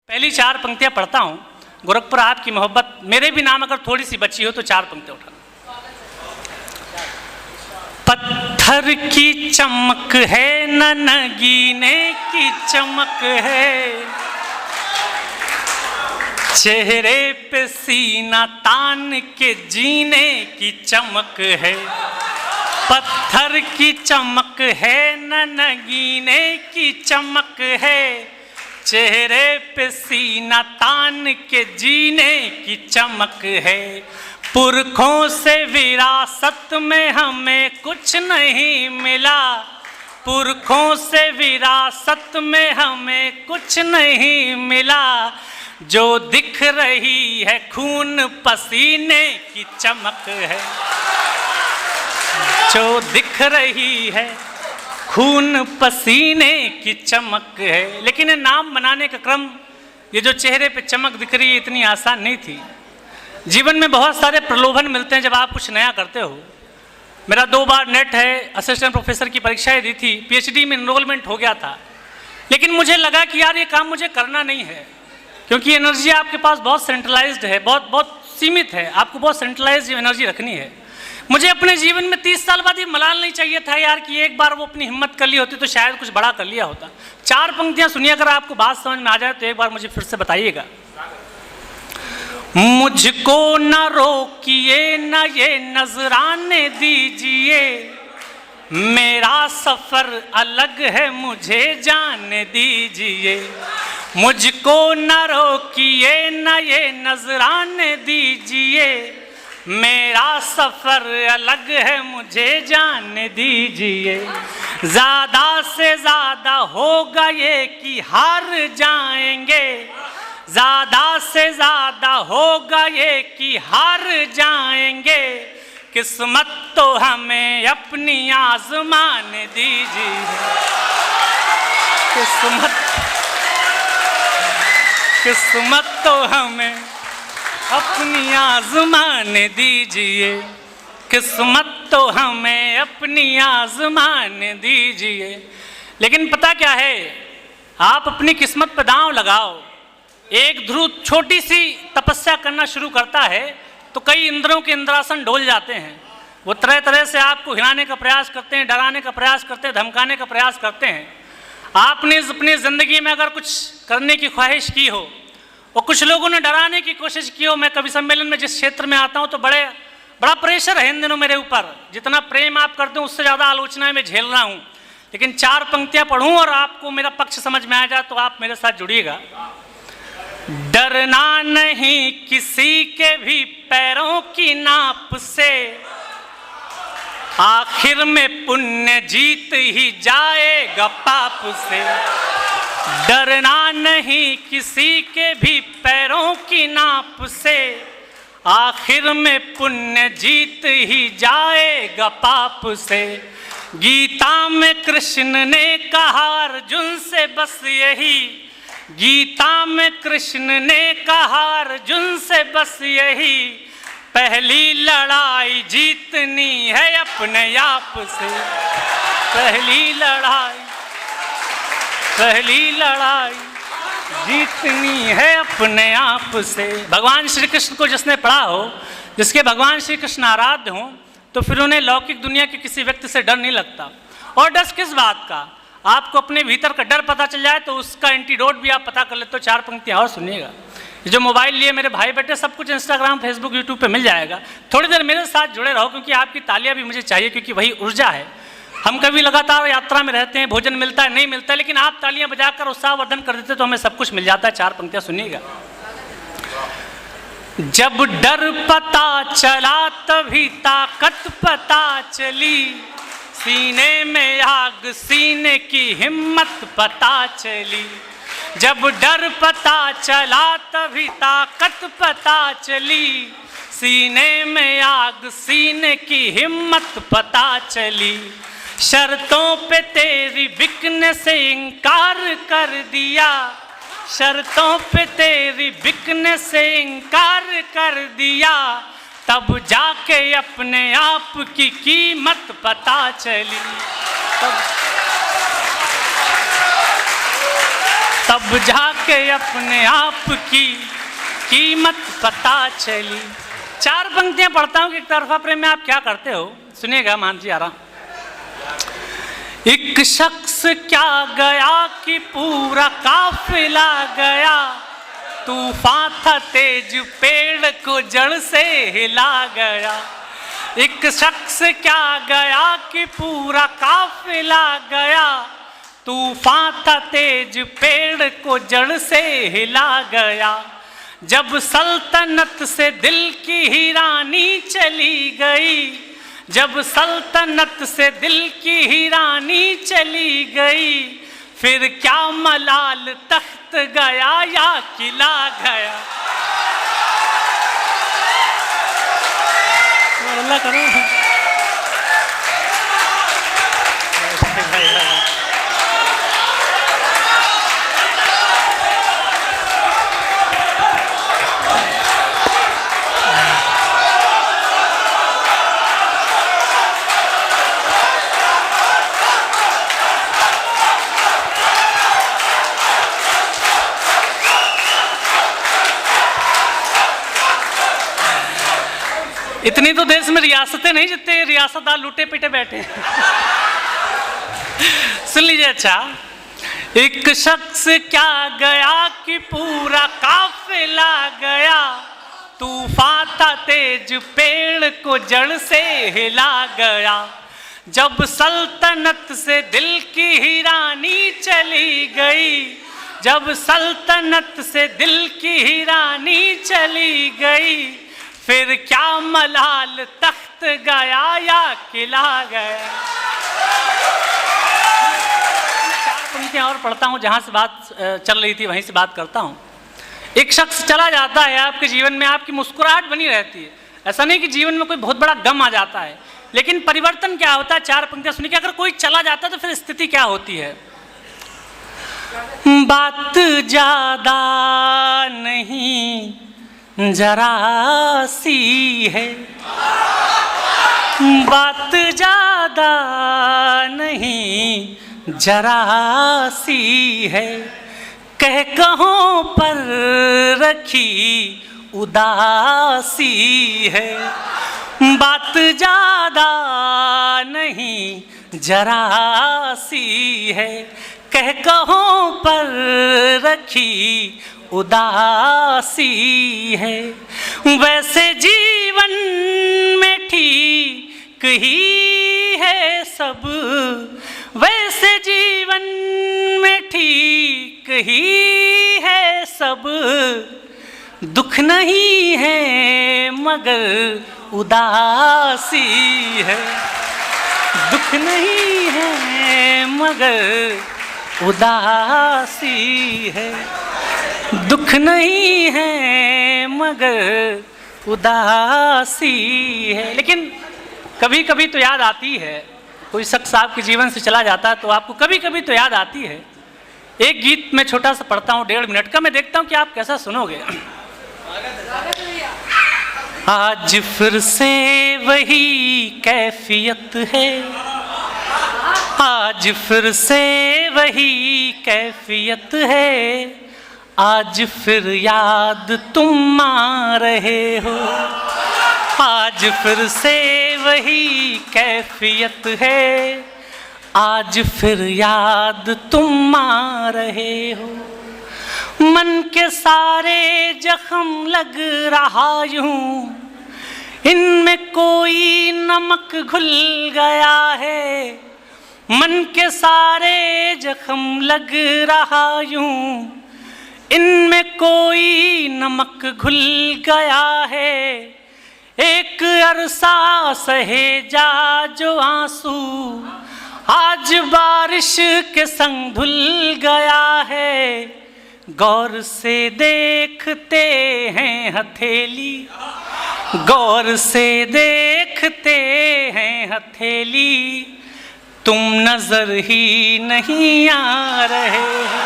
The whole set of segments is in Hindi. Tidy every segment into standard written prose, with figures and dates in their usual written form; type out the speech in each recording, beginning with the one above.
पहली चार पंक्तियां पढ़ता हूं। गोरखपुर आपकी मोहब्बत मेरे भी नाम अगर थोड़ी सी बची हो तो चार पंक्तियां उठा। पत्थर की चमक है न नगीने की चमक है, चेहरे पे सीना तान के जीने की चमक है। पत्थर की चमक है न नगीने की चमक है, चेहरे पे सीना तान के जीने की चमक है। पुरखों से विरासत में हमें कुछ नहीं मिला, पुरखों से विरासत में हमें कुछ नहीं मिला। जो दिख रही है खून पसीने की चमक है, जो दिख रही है खून पसीने की चमक है। लेकिन ये नाम बनाने का क्रम, ये जो चेहरे पे चमक दिख रही है, इतनी आसान नहीं थी। जीवन में बहुत सारे प्रलोभन मिलते हैं जब आप कुछ नया करते हो। मेरा 2 बार नेट है असिस्टेंट प्रोफेसर की परीक्षाएं दी थी, पीएचडी में एनरोलमेंट हो गया था। लेकिन मुझे लगा कि यार ये काम मुझे करना नहीं है, क्योंकि एनर्जी आपके पास बहुत सेंट्रलाइज्ड है, बहुत सीमित है। आपको बहुत सेंट्रलाइज्ड एनर्जी रखनी है। मुझे अपने जीवन में 30 साल बाद ये मलाल नहीं चाहिए था यार कि एक बार वो अपनी हिम्मत कर ली होती तो शायद कुछ बड़ा कर लिया होता। 4 पंक्तियां सुनिए, अगर आपको बात समझ में आ जाए तो एक बार मुझे फिर से बताइएगा। मुझको न रोकिए न ये नजराने दीजिए, मेरा सफर अलग है मुझे जाने दीजिए। मुझको न रोकिए न ये नजराने दीजिए, मेरा सफर अलग है मुझे जाने दीजिए। ज्यादा से ज्यादा होगा ये कि हार जाएंगे, ज्यादा से ज्यादा होगा ये कि हार जाएंगे। किस्मत तो हमें अपनी आजमाने दीजिए, किस्मत तो हमें अपनी आजमाने दीजिए, किस्मत तो हमें अपनी आजमाने दीजिए। लेकिन पता क्या है, आप अपनी किस्मत पर दांव लगाओ। एक ध्रुव छोटी सी तपस्या करना शुरू करता है तो कई इंद्रों के इंद्रासन डोल जाते हैं। वो तरह तरह से आपको हिलाने का प्रयास करते हैं, डराने का प्रयास करते हैं, धमकाने का प्रयास करते हैं। आपने अपनी ज़िंदगी में अगर कुछ करने की ख्वाहिश की हो और कुछ लोगों ने डराने की कोशिश की हो, मैं कवि सम्मेलन में जिस क्षेत्र में आता हूँ तो बड़ा प्रेशर है इन दिनों मेरे ऊपर। जितना प्रेम आप करते हो उससे ज़्यादा आलोचनाएं मैं झेल रहा हूँ। लेकिन 4 पंक्तियाँ पढ़ूँ और आपको मेरा पक्ष समझ में आ जाए तो आप मेरे साथ जुड़िएगा। डरना नहीं किसी के भी पैरों की नाप से, आखिर में पुण्य जीत ही जाएगा पाप से। डरना नहीं किसी के भी पैरों की नाप से, आखिर में पुण्य जीत ही जाएगा पाप से। गीता में कृष्ण ने कहा अर्जुन से बस यही, गीता में कृष्ण ने कहा अर्जुन से बस यही। पहली लड़ाई जीतनी है अपने आप से, पहली लड़ाई जीतनी है अपने आप से। भगवान श्री कृष्ण को जिसने पढ़ा हो, जिसके भगवान श्री कृष्ण आराध्य हों, तो फिर उन्हें लौकिक दुनिया के किसी व्यक्ति से डर नहीं लगता। और डर किस बात का, आपको अपने भीतर का डर पता चल जाए तो उसका एंटीडोट भी आप पता कर लेते हो। 4 पंक्तियाँ और सुनिएगा। जो मोबाइल लिए मेरे भाई बेटे, सब कुछ इंस्टाग्राम फेसबुक यूट्यूब पे मिल जाएगा। थोड़ी देर मेरे साथ जुड़े रहो, क्योंकि आपकी तालियां भी मुझे चाहिए, क्योंकि वही ऊर्जा है। हम कभी लगातार यात्रा में रहते हैं, भोजन मिलता है नहीं मिलता है, लेकिन आप तालियां बजाकर उत्साहवर्धन कर देते तो हमें सब कुछ मिल जाता है। 4 पंक्तियां सुनिएगा। जब डर पता चला तभी ताकत पता चली, सीने में आग सीने की हिम्मत पता चली। जब डर पता चला तभी ताकत पता चली, सीने में आग सीने की हिम्मत पता चली। शर्तों पे तेरी बिकने से इनकार कर दिया, शर्तों पे तेरी बिकने से इनकार कर दिया। तब जाके अपने आप की कीमत पता चली, तब जाके अपने आप की कीमत पता चली। 4 पंक्तियां पढ़ता हूं कि एक तरफा प्रेम में आप क्या करते हो, सुनिएगा मान जी आ रहा। एक शख्स क्या गया कि पूरा काफिला गया, तूफान था तेज पेड़ को जड़ से हिला गया। एक शख्स क्या गया कि पूरा काफिला गया, तूफान था तेज पेड़ को जड़ से हिला गया। जब सल्तनत से दिल की ही रानी चली गई, जब सल्तनत से दिल की ही रानी चली गई, फिर क्या मलाल तख्त गया या किला गया। अल्लाह करो। इतनी तो देश में रियासतें नहीं जितने रियासतदार लूटे पीटे बैठे हैं। सुन लीजिए। अच्छा, एक शख्स क्या गया कि पूरा काफिला गया, तूफान था तेज पेड़ को जड़ से हिला गया। जब सल्तनत से दिल की ही रानी चली गई, जब सल्तनत से दिल की ही रानी चली गई, फिर क्या मलाल तख्त गया या किला गया। 4 पंक्तियां और पढ़ता हूं, जहां से बात चल रही थी वहीं से बात करता हूं। एक शख्स चला जाता है आपके जीवन में, आपकी मुस्कुराहट बनी रहती है। ऐसा नहीं कि जीवन में कोई बहुत बड़ा गम आ जाता है, लेकिन परिवर्तन क्या होता है। 4 पंक्तियां सुनिए कि अगर कोई चला जाता है तो फिर स्थिति क्या होती है। बात ज्यादा नहीं जरा सी है, बात ज्यादा नहीं जरा सी है, कह कहों पर रखी उदासी है। बात ज्यादा नहीं जरा सी है, कह कहों पर रखी उदासी है। वैसे जीवन में ठीक ही है सब, वैसे जीवन में ठीक ही है सब, दुख नहीं है मगर उदासी है। दुख नहीं है मगर उदासी है, दुख नहीं है मगर उदासी है। लेकिन कभी कभी तो याद आती है, कोई शख्स आपके जीवन से चला जाता है तो आपको कभी कभी तो याद आती है। एक गीत मैं छोटा सा पढ़ता हूँ 1.5 मिनट का, मैं देखता हूँ कि आप कैसा सुनोगे। आज फिर से वही कैफियत है, आज फिर से वही कैफियत है, आज फिर याद तुम आ रहे हो। आज फिर से वही कैफियत है, आज फिर याद तुम आ रहे हो। मन के सारे जख्म लग रहा यूं, इनमें कोई नमक घुल गया है। मन के सारे जख्म लग रहा यूं, इनमें कोई नमक घुल गया है। एक अरसा सहे जा जो आंसू, आज बारिश के संग धुल गया है। गौर से देखते हैं हथेली, गौर से देखते हैं हथेली, तुम नजर ही नहीं आ रहे हो।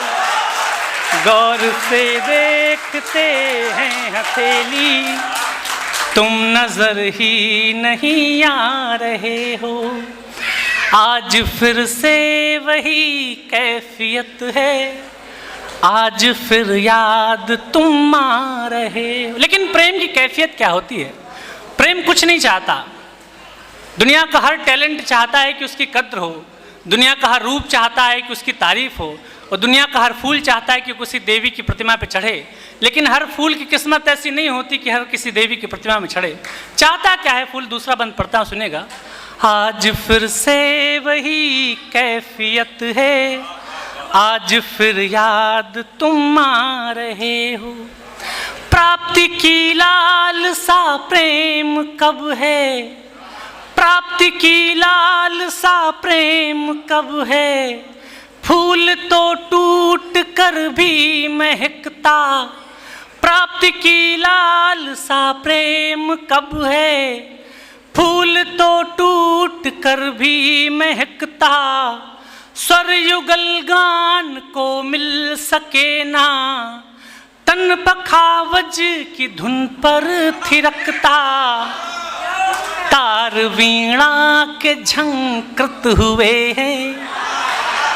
गौर से देखते हैं हथेली, तुम नजर ही नहीं आ रहे हो। आज फिर से वही कैफियत है, आज फिर याद तुम आ रहे हो। लेकिन प्रेम की कैफियत क्या होती है? प्रेम कुछ नहीं चाहता। दुनिया का हर टैलेंट चाहता है कि उसकी कद्र हो, दुनिया का हर रूप चाहता है कि उसकी तारीफ हो, और दुनिया का हर फूल चाहता है कि किसी देवी की प्रतिमा पे चढ़े। लेकिन हर फूल की किस्मत ऐसी नहीं होती कि हर किसी देवी की प्रतिमा में चढ़े। चाहता क्या है फूल? दूसरा बंद पढ़ता हूँ, सुनेगा। आज फिर से वही कैफियत है, आज फिर याद तुम आ रहे हो। प्राप्ति की लालसा प्रेम कब है, प्राप्ति की लालसा प्रेम कब है। फूल तो टूट कर भी महकता, प्राप्ति की लालसा प्रेम कब है। फूल तो टूट कर भी महकता, स्वर युगल गान को मिल सके ना। तन पखावज की धुन पर थिरकता, तार वीणा के झंकृत हुए हैं,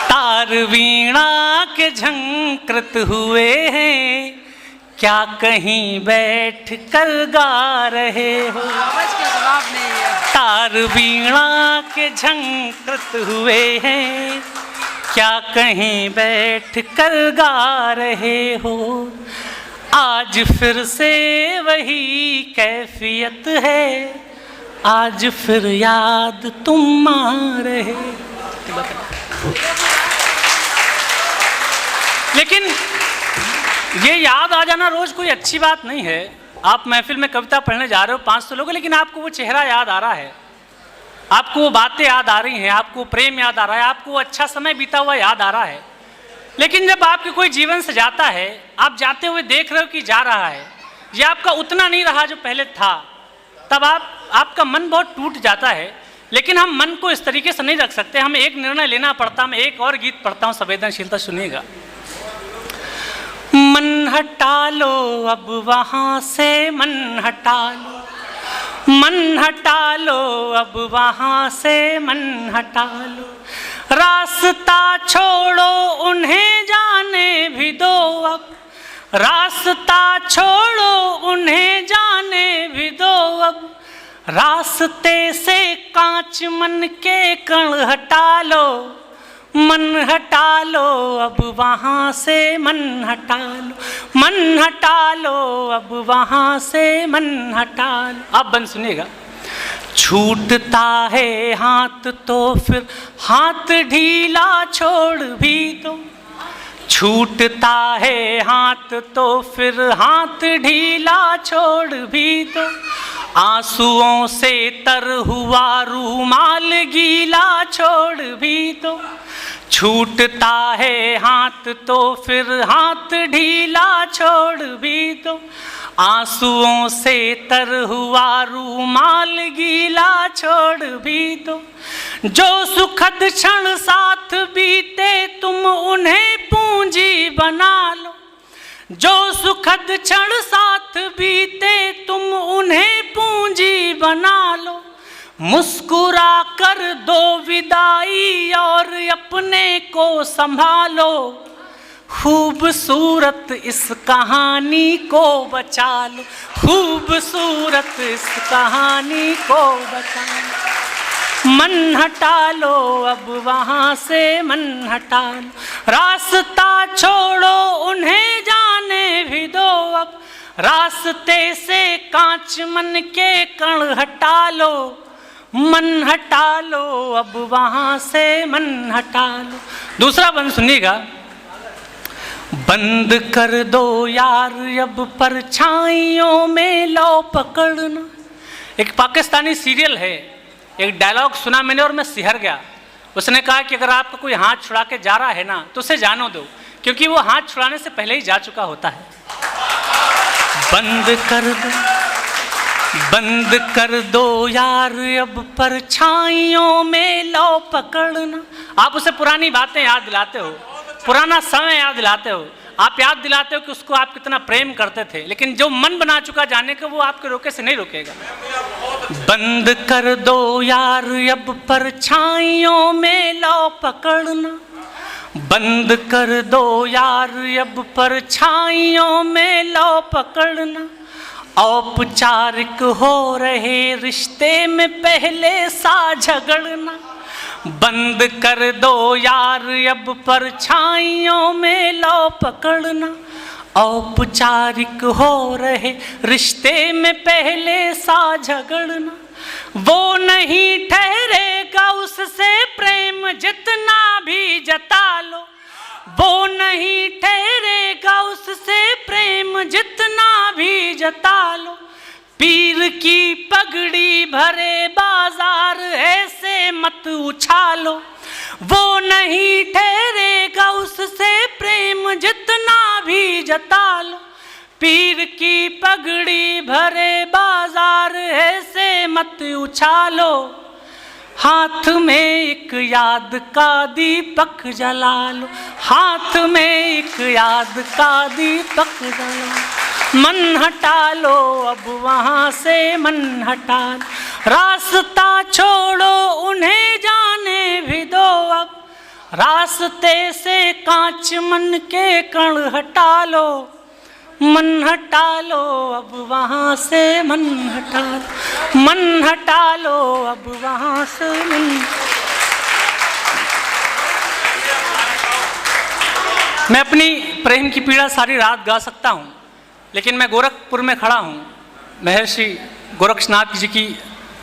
तार वीणा के झंकृत हुए हैं। क्या कहीं बैठ कर गा रहे हो? तार वीणा के झंकृत हुए हैं, क्या कहीं बैठ कर गा रहे हो। आज फिर से वही कैफियत है, आज फिर याद तुम आ रहे। लेकिन ये याद आ जाना रोज कोई अच्छी बात नहीं है। आप महफिल में कविता पढ़ने जा रहे हो, 500 लोग, लेकिन आपको वो चेहरा याद आ रहा है, आपको वो बातें याद आ रही हैं, आपको प्रेम याद आ रहा है, आपको अच्छा समय बीता हुआ याद आ रहा है। लेकिन जब आपके कोई जीवन से जाता है, आप जाते हुए देख रहे हो कि जा रहा है, ये आपका उतना नहीं रहा जो पहले था, तब आपका मन बहुत टूट जाता है। लेकिन हम मन को इस तरीके से नहीं रख सकते, हमें एक निर्णय लेना पड़ता। मैं एक और गीत पढ़ता हूँ, संवेदनशीलता सुनिएगा। मन हटा लो अब वहाँ से, मन हटा लो, मन हटा लो अब वहाँ से, मन हटा लो। रास्ता छोड़ो उन्हें जाने भी दो अब, रास्ता छोड़ो उन्हें जाने भी दो अब। रास्ते से कांच मन के कण हटा लो, मन हटा लो अब वहाँ से, मन हटा लो, मन हटा लो अब वहाँ से, मन हटा लो। अब बंद सुनिएगा। छूटता है हाथ तो फिर हाथ ढीला छोड़ भी दो, छूटता है हाथ तो फिर हाथ ढीला छोड़ भी दो। आंसुओं से तर हुआ रूमाल गीला छोड़ भी दो, छूटता है हाथ तो फिर हाथ ढीला छोड़ भी दो। आंसुओं से तर हुआ रूमाल गीला छोड़ भी दो। जो सुखद क्षण साथ बीते तुम उन्हें पूंजी बना लो, जो सुखद क्षण साथ बीते तुम उन्हें पूंजी बना लो। मुस्कुरा कर दो विदाई और अपने को संभालो, खूबसूरत इस कहानी को बचा लो, खूबसूरत इस कहानी को बचा लो। मन हटा लो अब वहाँ से, मन हटा लो। रास्ता छोड़ो उन्हें जाने भी दो अब, रास्ते से कांच मन के कण हटा लो, मन हटा लो अब वहाँ से, मन हटा लो। दूसरा बंद सुनिएगा। बंद कर दो यार अब परछाइयों में लो पकड़ना। एक पाकिस्तानी सीरियल है, एक डायलॉग सुना मैंने और मैं सिहर गया। उसने कहा कि अगर आपका कोई हाथ छुड़ा के जा रहा है ना तो उसे जानो दो, क्योंकि वो हाथ छुड़ाने से पहले ही जा चुका होता है। बंद कर दो, बंद कर दो यार अब परछाइयों में लो पकड़ना। आप उसे पुरानी बातें याद दिलाते हो, पुराना समय याद दिलाते हो, आप याद दिलाते हो कि उसको आप कितना प्रेम करते थे। लेकिन जो मन बना चुका जाने का वो आपके रोके से नहीं रुकेगा। बंद कर दो यार अब परछाइयों में लो पकड़ना, बंद कर दो यार अब परछाइयों में लो पकड़ना, औपचारिक हो रहे रिश्ते में पहले सा झगड़ना। बंद कर दो यार अब परछाइयों में लो पकड़ना, औपचारिक हो रहे रिश्ते में पहले सा झगड़ना। वो नहीं ठहरेगा उससे प्रेम जितना भी जता लो, वो नहीं ठहरेगा उससे प्रेम जितना भी जता लो। पीर की पगड़ी भरे बाजार ऐसे मत उछालो, वो नहीं ठहरेगा उससे प्रेम जितना भी जता लो। पीर की पगड़ी भरे बाजार ऐसे मत उछालो। हाथ में एक याद का दीपक जला लो, हाथ में एक याद का दीपक जला लो। मन हटा लो अब वहाँ से मन हटा लो, रास्ता छोड़ो उन्हें जाने भी दो अब। रास्ते से कांच मन के कण हटा लो, मन हटा लो अब वहाँ से मन हटा लो, मन हटा लो अब वहाँ से मन। मैं अपनी प्रेम की पीड़ा सारी रात गा सकता हूँ, लेकिन मैं गोरखपुर में खड़ा हूँ, महर्षि गोरक्षनाथ जी की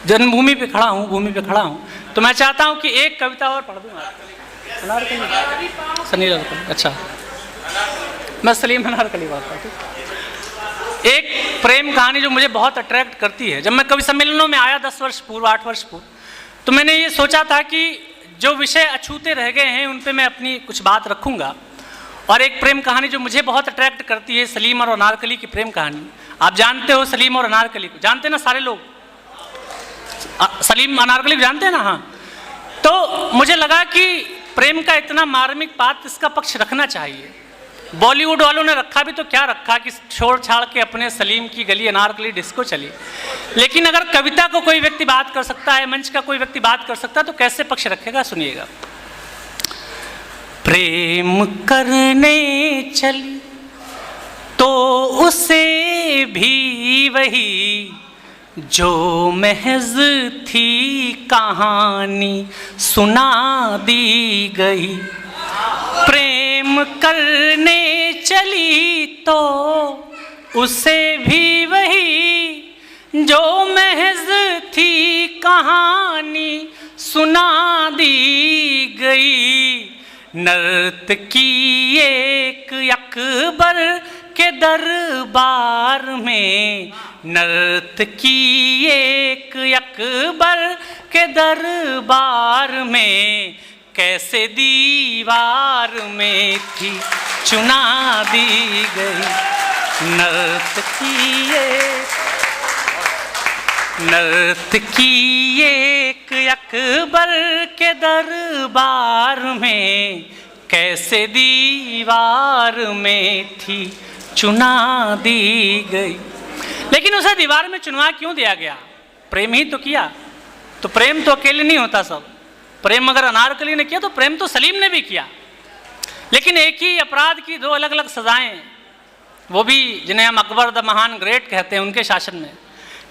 जन्मभूमि पे खड़ा हूँ, भूमि पे खड़ा हूँ। तो मैं चाहता हूँ कि एक कविता और पढ़ दूँ। सनी अनारकली, अच्छा मैं सलीम अनारकली पढ़ता हूँ। एक प्रेम कहानी जो मुझे बहुत अट्रैक्ट करती है। जब मैं कवि सम्मेलनों में आया 10 वर्ष पूर्व, 8 वर्ष पूर्व, तो मैंने ये सोचा था कि जो विषय अछूते रह गए हैं उन पे मैं अपनी कुछ बात रखूँगा। और एक प्रेम कहानी जो मुझे बहुत अट्रैक्ट करती है, सलीम और अनारकली की प्रेम कहानी। आप जानते हो सलीम और अनारकली को, जानते हैं ना सारे लोग? सलीम अनारकली को जानते हैं ना? हाँ। तो मुझे लगा कि प्रेम का इतना मार्मिक बात, इसका पक्ष रखना चाहिए। बॉलीवुड वालों ने रखा भी तो क्या रखा कि छोड़ छाड़ के अपने सलीम की गली अनारकली डिस्को चली। लेकिन अगर कविता को कोई व्यक्ति बात कर सकता है, मंच का कोई व्यक्ति बात कर सकता है, तो कैसे पक्ष रखेगा? सुनिएगा। प्रेम करने चली तो उसे भी वही जो महज थी कहानी सुना दी गई। प्रेम करने चली तो उसे भी वही जो महज थी कहानी सुना दी गई। नर्तकी एक अकबर के दरबार में, नर्तकी एक अकबर के दरबार में, कैसे दीवार में थी चुना दी गई। नर्तकी एक अकबर के दरबार में, कैसे दीवार में थी चुना दी गई। लेकिन उसे दीवार में चुनवा क्यों दिया गया? प्रेम ही तो किया। तो प्रेम तो अकेले नहीं होता सब। प्रेम अगर अनारकली ने किया तो प्रेम तो सलीम ने भी किया। लेकिन एक ही अपराध की 2 अलग अलग सजाएं, वो भी जिन्हें हम अकबर द महान ग्रेट कहते हैं, उनके शासन में।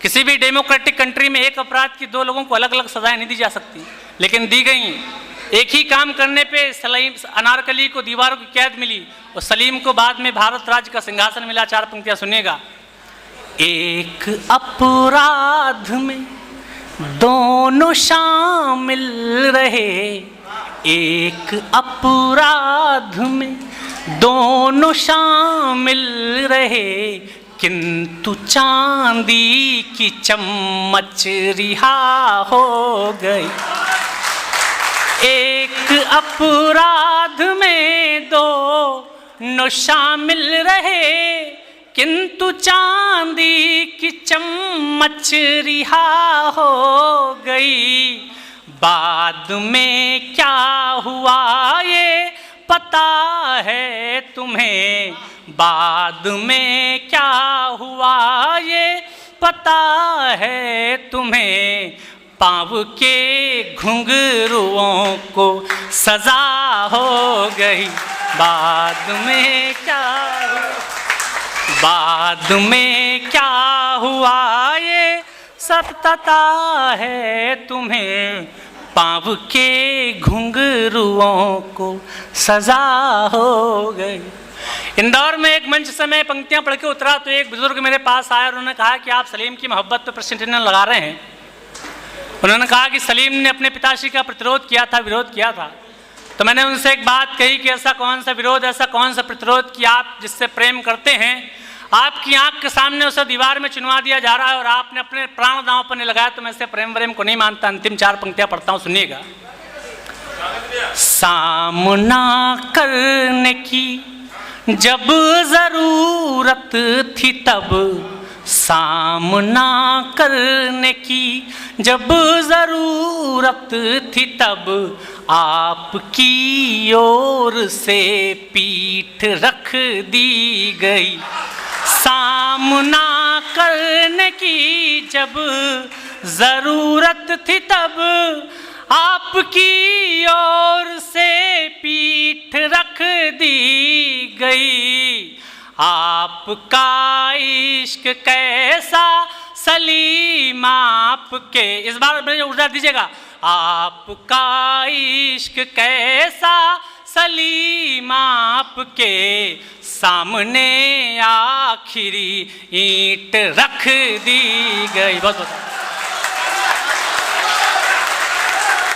किसी भी डेमोक्रेटिक कंट्री में एक अपराध की 2 लोगों को अलग अलग सजाएं नहीं दी जा सकती, लेकिन दी गई। एक ही काम करने पे सलीम अनारकली को दीवारों की कैद मिली और सलीम को बाद में भारत राज्य का सिंहासन मिला। 4 पंक्तियां सुनिएगा। एक अपराध में दोनों शामिल रहे, एक अपराध में दोनों शामिल रहे, किंतु चांदी की चम्मच रिहा हो गई। एक अपराध में दोनों शामिल रहे, किंतु चांदी की चम्मच रिहा हो गई। बाद में क्या हुआ ये पता है तुम्हें, बाद में क्या हुआ ये पता है तुम्हें। पाँव के घुंघरुओं को सजा हो गई। बाद में क्या हुआ ये सब पता है तुम्हें, पाँव के घुंघरुओं को सजा हो गई। इंदौर में एक मंच से मैं पंक्तियां पढ़ के उतरा तो एक बुजुर्ग मेरे पास आया और उन्होंने कहा कि आप सलीम की मोहब्बत पर प्रश्न चिन्ह लगा रहे हैं। उन्होंने कहा कि सलीम ने अपने पिताश्री का प्रतिरोध किया था, विरोध किया था। तो मैंने उनसे एक बात कही कि ऐसा कौन सा विरोध, ऐसा कौन सा प्रतिरोध कि आप जिससे प्रेम करते हैं, आपकी आंख के सामने उसे दीवार में चुनवा दिया जा रहा है और आपने अपने प्राण दांव पर नहीं लगाया। तो मैं इससे प्रेम व्रेम को नहीं मानता। अंतिम 4 पंक्तियां पढ़ता हूं, सुनिएगा। सामना करने की जब जरूरत थी तब, सामना करने की जब जरूरत थी तब, आपकी ओर से पीठ रख दी गई। सामना करने की जब जरूरत थी तब, आपकी ओर से पीठ रख दी गई। आपका इश्क कैसा सलीम आपके, इस बार मुझे उड़ा दीजिएगा। आपका इश्क कैसा सलीम आपके, सामने आखिरी ईंट रख दी गई। बहुत बहुत